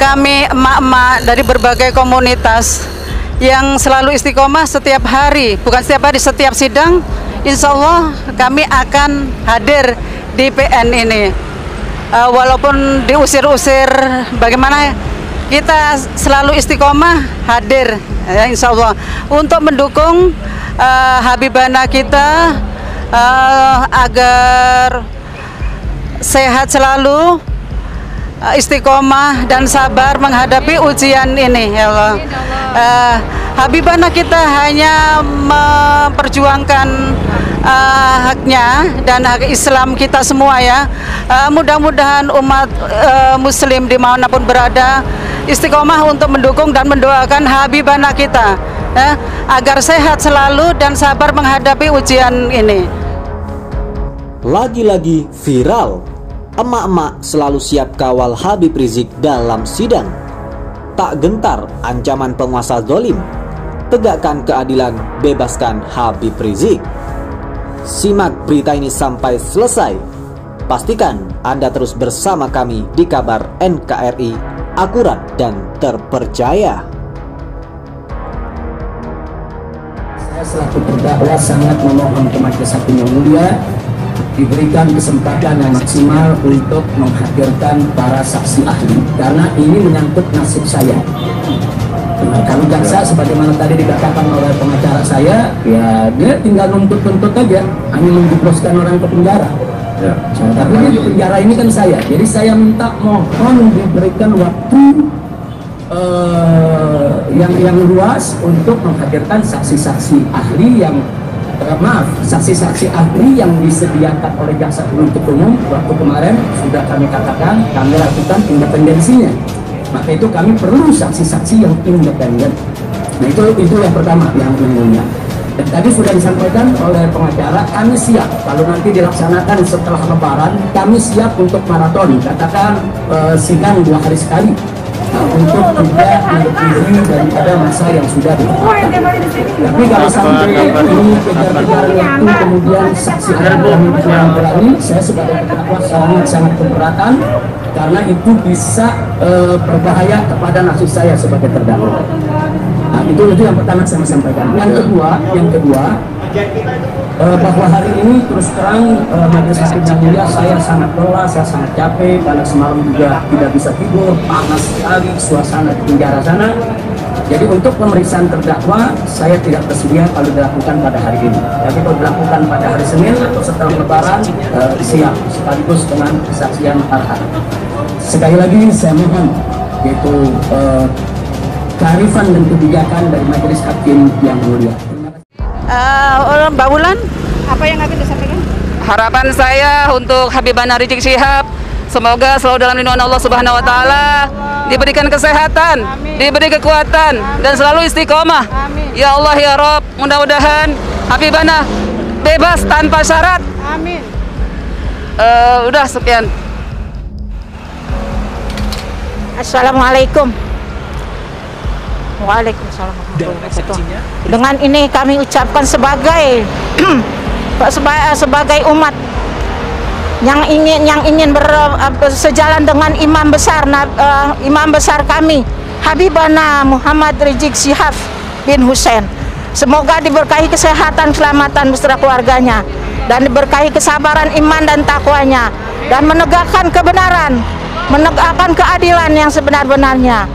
kami emak-emak dari berbagai komunitas yang selalu istiqomah setiap hari, bukan setiap hari, setiap sidang, insya Allah kami akan hadir di PN ini. Walaupun diusir-usir, bagaimana kita selalu istiqomah hadir, ya, insya Allah, untuk mendukung Habibana kita agar sehat selalu, istiqomah dan sabar menghadapi ujian ini, ya Allah. Habibana kita hanya memperjuangkan haknya dan hak Islam kita semua, ya. Mudah-mudahan umat Muslim dimanapun berada istiqomah untuk mendukung dan mendoakan Habibana kita, ya, agar sehat selalu dan sabar menghadapi ujian ini. Lagi-lagi viral, emak-emak selalu siap kawal Habib Rizik dalam sidang. Tak gentar ancaman penguasa zalim. Tegakkan keadilan, bebaskan Habib Rizik. Simak berita ini sampai selesai. Pastikan Anda terus bersama kami di kabar NKRI, akurat dan terpercaya. Saya selaku terdakwa sangat memohon ke Majelis Hakim yang mulia diberikan kesempatan yang maksimal untuk menghadirkan para saksi ahli, karena ini menyangkut nasib saya. Kalau jaksa sebagaimana tadi dikatakan oleh pengacara saya, ya dia tinggal nuntut-nuntut aja, hanya menjebloskan orang ke penjara. Ya. Tapi di penjara ini kan saya, jadi saya minta mohon diberikan waktu yang luas untuk menghadirkan saksi-saksi ahli yang saksi-saksi ahli yang disediakan oleh jaksa penuntut umum. Waktu kemarin sudah kami katakan, kami lakukan independensinya. Maka itu kami perlu saksi-saksi yang independen. Nah itu yang pertama, yang umumnya. Dan tadi sudah disampaikan oleh pengacara, kami siap kalau nanti dilaksanakan setelah Lebaran, kami siap untuk maraton. Katakan sidang 2 hari sekali. Untuk tidak melebihi daripada masa yang sudah ditetapkan. Tapi kalau sampai ini kejar-kejaran waktu, kemudian saksi ahli kami berani, saya sebagai terdakwa sangat keberatan, karena itu bisa berbahaya kepada nasib saya sebagai terdakwa. Nah, itu yang pertama saya sampaikan. Yang kedua, bahwa hari ini terus terang Majelis Hakim yang mulia, saya sangat lelah, saya sangat capek karena semalam juga tidak bisa tidur, panas sekali suasana di penjara sana. Jadi untuk pemeriksaan terdakwa saya tidak bersedia kalau dilakukan pada hari ini. Tapi kalau dilakukan pada hari Senin atau setelah Lebaran, siap sekaligus dengan kesaksian Arhan. Sekali lagi saya mohon, yaitu kearifan dan kebijakan dari Majelis Hakim yang mulia. Mbak Wulan, apa yang akan disampaikan? harapan saya untuk Habibana Rizik Syihab, semoga selalu dalam lindungan Allah Subhanahu wa taala, diberikan kesehatan, diberi kekuatan, dan selalu istiqomah. Ya Allah ya Rob, mudah-mudahan Habibana bebas tanpa syarat. Amin. Udah sekian. Assalamualaikum. Waalaikumsalam warahmatullahi wabarakatuh. Dengan ini kami ucapkan sebagai sebagai umat yang ingin sejalan dengan imam besar kami, Habibana Muhammad Rizik Syihab bin Hussein. Semoga diberkahi kesehatan, keselamatan beserta keluarganya, dan diberkahi kesabaran, iman dan takwanya, dan menegakkan kebenaran, menegakkan keadilan yang sebenar-benarnya.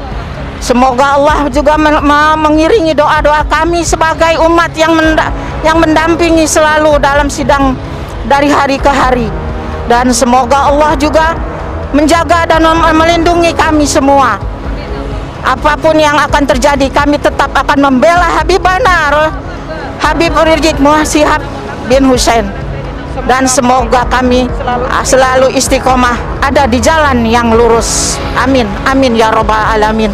Semoga Allah juga mengiringi doa-doa kami sebagai umat yang mendampingi selalu dalam sidang dari hari ke hari. Dan semoga Allah juga menjaga dan melindungi kami semua. Apapun yang akan terjadi, kami tetap akan membela Habibana Habib Rizik Syihab bin Hussein. Dan semoga kami selalu istiqomah ada di jalan yang lurus. Amin, amin ya robbal alamin.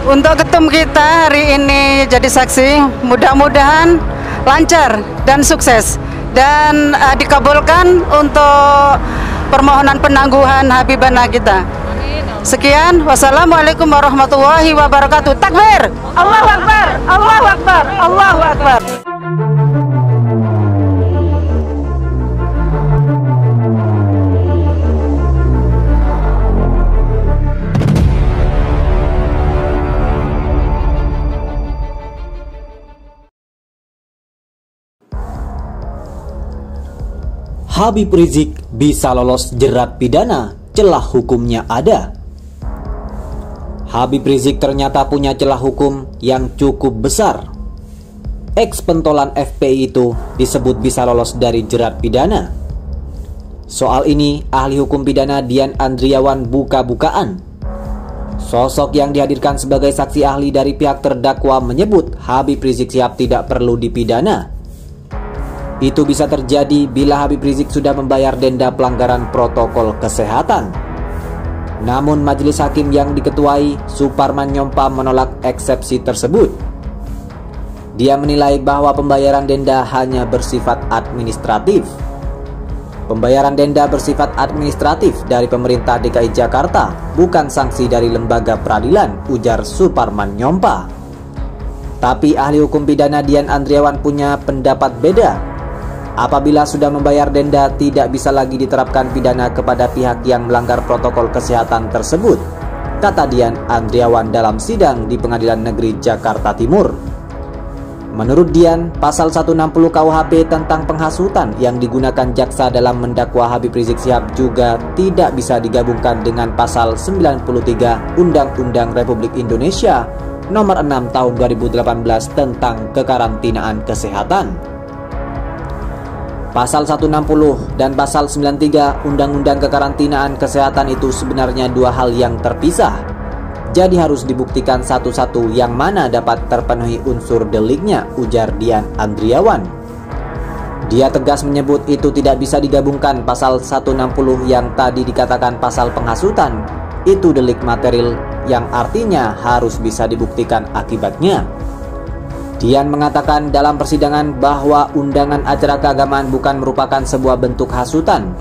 Untuk ketum kita hari ini jadi saksi, mudah-mudahan lancar dan sukses, dan dikabulkan untuk permohonan penangguhan Habibana kita. Sekian, wassalamualaikum warahmatullahi wabarakatuh. Takbir! Allahu Akbar! Allahu Akbar! Allahu Akbar! Habib Rizik bisa lolos jerat pidana, celah hukumnya ada. Habib Rizik ternyata punya celah hukum yang cukup besar. Ex-pentolan FPI itu disebut bisa lolos dari jerat pidana. Soal ini, ahli hukum pidana Dian Andriawan buka-bukaan. Sosok yang dihadirkan sebagai saksi ahli dari pihak terdakwa menyebut Habib Rizik Syihab tidak perlu dipidana. Itu bisa terjadi bila Habib Rizik sudah membayar denda pelanggaran protokol kesehatan. Namun majelis hakim yang diketuai Suparman Nyompa menolak eksepsi tersebut. Dia menilai bahwa pembayaran denda hanya bersifat administratif. Pembayaran denda bersifat administratif dari pemerintah DKI Jakarta, bukan sanksi dari lembaga peradilan, ujar Suparman Nyompa. Tapi ahli hukum pidana Dian Andriawan punya pendapat beda. Apabila sudah membayar denda, tidak bisa lagi diterapkan pidana kepada pihak yang melanggar protokol kesehatan tersebut, kata Dian Andriawan dalam sidang di Pengadilan Negeri Jakarta Timur. Menurut Dian, pasal 160 KUHP tentang penghasutan yang digunakan jaksa dalam mendakwa Habib Rizik Syihab juga tidak bisa digabungkan dengan pasal 93 Undang-Undang Republik Indonesia Nomor 6 Tahun 2018 tentang kekarantinaan kesehatan. Pasal 160 dan pasal 93 Undang-Undang Kekarantinaan Kesehatan itu sebenarnya dua hal yang terpisah. Jadi harus dibuktikan satu-satu yang mana dapat terpenuhi unsur deliknya, ujar Dian Andriawan. Dia tegas menyebut itu tidak bisa digabungkan. Pasal 160 yang tadi dikatakan pasal penghasutan itu delik material yang artinya harus bisa dibuktikan akibatnya. Dian mengatakan dalam persidangan bahwa undangan acara keagamaan bukan merupakan sebuah bentuk hasutan.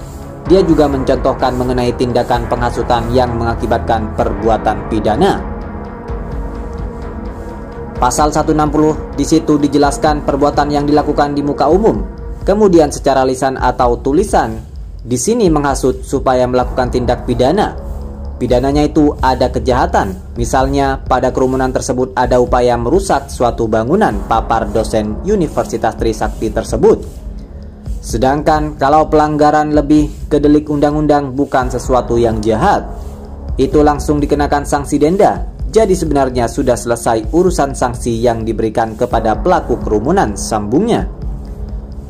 Dia juga mencontohkan mengenai tindakan penghasutan yang mengakibatkan perbuatan pidana. Pasal 160 di situ dijelaskan perbuatan yang dilakukan di muka umum, kemudian secara lisan atau tulisan. Di sini menghasut supaya melakukan tindak pidana. Pidananya itu ada kejahatan, misalnya pada kerumunan tersebut ada upaya merusak suatu bangunan, papar dosen Universitas Trisakti tersebut. Sedangkan kalau pelanggaran lebih ke delik undang-undang bukan sesuatu yang jahat, itu langsung dikenakan sanksi denda. Jadi sebenarnya sudah selesai urusan sanksi yang diberikan kepada pelaku kerumunan, sambungnya.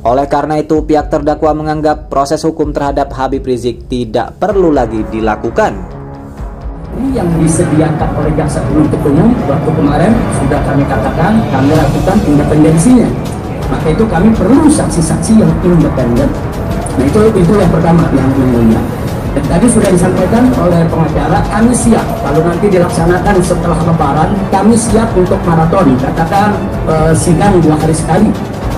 Oleh karena itu pihak terdakwa menganggap proses hukum terhadap Habib Rizik tidak perlu lagi dilakukan. Yang disediakan oleh jaksa penuntut umum waktu kemarin sudah kami katakan kami lakukan independensinya. Maka itu kami perlu saksi-saksi yang independen. Nah itu yang pertama yang mulia. Dan tadi sudah disampaikan oleh pengacara, kami siap kalau nanti dilaksanakan setelah Lebaran, kami siap untuk maraton, katakan sidang 2 hari sekali.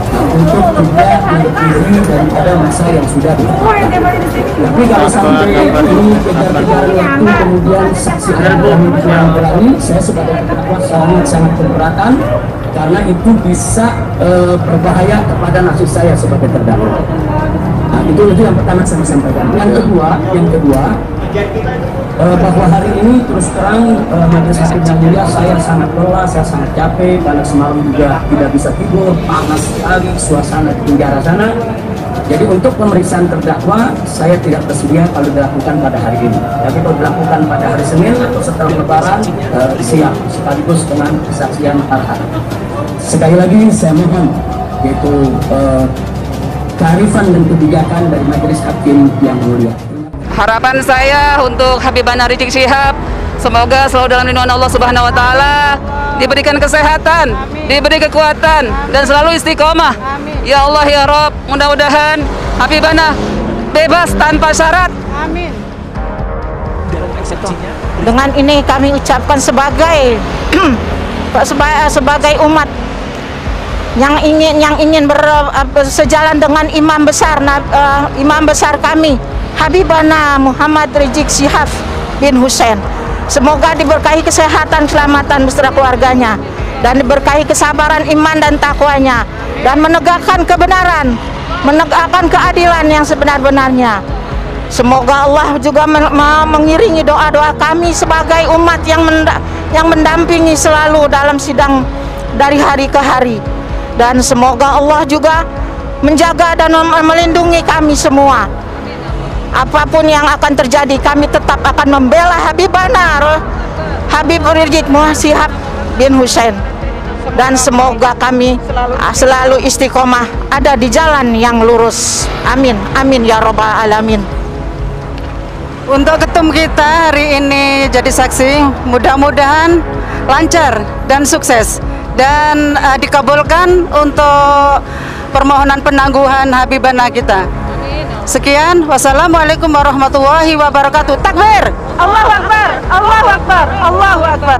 Untuk tidak mendekati daripada masa yang sudah ditetapkan. Tapi kalau sampai ini kejar-kejar waktu kemudian saksi ahli yang berani, saya sebagai terdakwa sangat keberatan karena itu bisa berbahaya kepada nasib saya sebagai terdakwa. Nah, itu yang pertama saya sampaikan. Yang kedua bahwa hari ini terus terang majelis hakim yang mulia saya sangat lelah, saya sangat capek karena semalam juga tidak bisa tidur, panas sekali suasana di penjara sana. Jadi untuk pemeriksaan terdakwa saya tidak bersedia kalau dilakukan pada hari ini. Tapi kalau dilakukan pada hari Senin atau setelah Lebaran siap sekaligus dengan kesaksian Arhan. Sekali lagi saya mohon yaitu kearifan dan kebijakan dari majelis hakim yang mulia. Harapan saya untuk Habibana Rizik Syihab, semoga selalu dalam lindungan Allah Subhanahu wa taala, diberikan kesehatan, diberi kekuatan dan selalu istiqomah. Ya Allah ya Rob, mudah-mudahan Habibana bebas tanpa syarat. Amin. Dengan ini kami ucapkan sebagai umat yang ingin sejalan dengan imam besar kami Habibana Muhammad Rizik Syihab bin Hussein. Semoga diberkahi kesehatan, keselamatan beserta keluarganya, dan diberkahi kesabaran, iman dan takwanya, dan menegakkan kebenaran, menegakkan keadilan yang sebenar-benarnya. Semoga Allah juga mengiringi doa-doa kami sebagai umat yang mendampingi selalu dalam sidang dari hari ke hari. Dan semoga Allah juga menjaga dan melindungi kami semua. Apapun yang akan terjadi, kami tetap akan membela Habibana Habib Rizik Syihab bin Hussein. Dan semoga kami selalu istiqomah ada di jalan yang lurus. Amin, amin ya robbal alamin. Untuk ketum kita hari ini jadi saksi, mudah-mudahan lancar dan sukses dan dikabulkan untuk permohonan penangguhan Habibana kita. Sekian, wassalamualaikum warahmatullahi wabarakatuh. Takbir! Allahu Akbar! Allahu Akbar! Allahu Akbar!